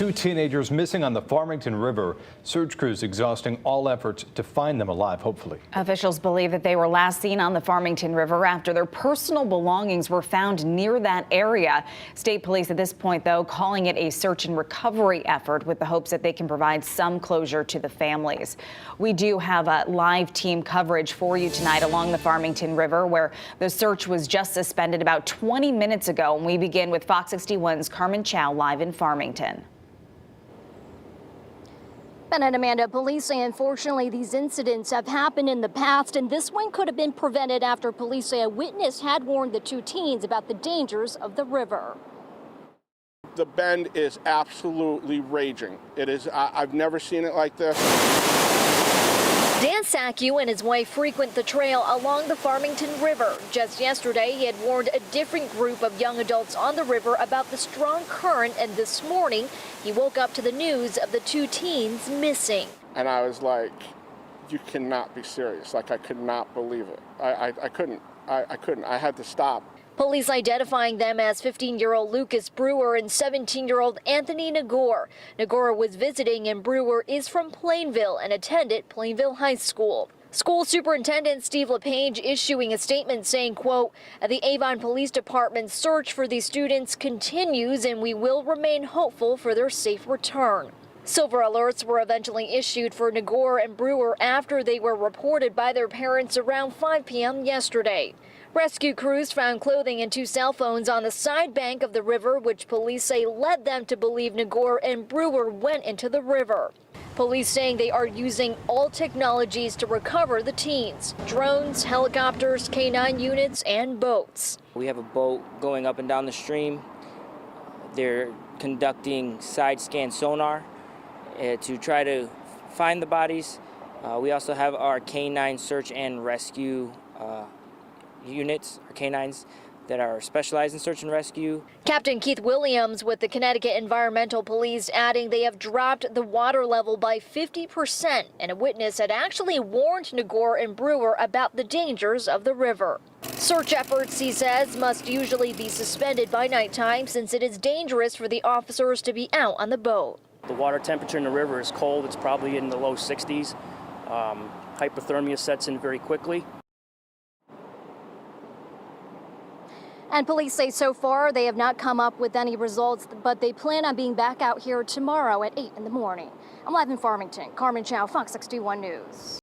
Two teenagers missing on the Farmington River. Search crews exhausting all efforts to find them alive, hopefully. Officials believe that they were last seen on the Farmington River after their personal belongings were found near that area. State police at this point, though, calling it a search and recovery effort with the hopes that they can provide some closure to the families. We do have a live team coverage for you tonight along the Farmington River, where the search was just suspended about 20 minutes ago. And we begin with Fox 61's Carmen Chow live in Farmington. Ben and Amanda, police say unfortunately these incidents have happened in the past, and this one could have been prevented after police say a witness had warned the two teens about the dangers of the river. The bend is absolutely raging. It is. I've never seen it like this. Dan Sacku and his wife frequent the trail along the Farmington River. Just yesterday, he had warned a different group of young adults on the river about the strong current, and this morning, he woke up to the news of the two teens missing. And I was like, you cannot be serious. Like, I could not believe it. I couldn't. I couldn't. I had to stop. Police identifying them as 15-year-old Lucas Brewer and 17-year-old Anthony Nagore. Nagore was visiting and Brewer is from Plainville and attended Plainville High School. School Superintendent Steve LePage issuing a statement saying, quote, the Avon Police Department's search for these students continues and we will remain hopeful for their safe return. Silver alerts were eventually issued for Nagore and Brewer after they were reported by their parents around 5 p.m. yesterday. Rescue crews found clothing and two cell phones on the side bank of the river, which police say led them to believe Nagore and Brewer went into the river. Police saying they are using all technologies to recover the teens: drones, helicopters, K-9 units, and boats. We have a boat going up and down the stream. They're conducting side scan sonar to try to find the bodies. We also have our K-9 search and rescue units, or K-9s, that are specialized in search and rescue. Captain Keith Williams with the Connecticut Environmental Police adding they have dropped the water level by 50%, and a witness had actually warned Nagore and Brewer about the dangers of the river. Search efforts, he says, must usually be suspended by nighttime since it is dangerous for the officers to be out on the boat. The water temperature in the river is cold. It's probably in the low 60s. Hypothermia sets in very quickly. And police say so far they have not come up with any results, but they plan on being back out here tomorrow at 8 in the morning. I'm live in Farmington. Carmen Chow, Fox 61 News.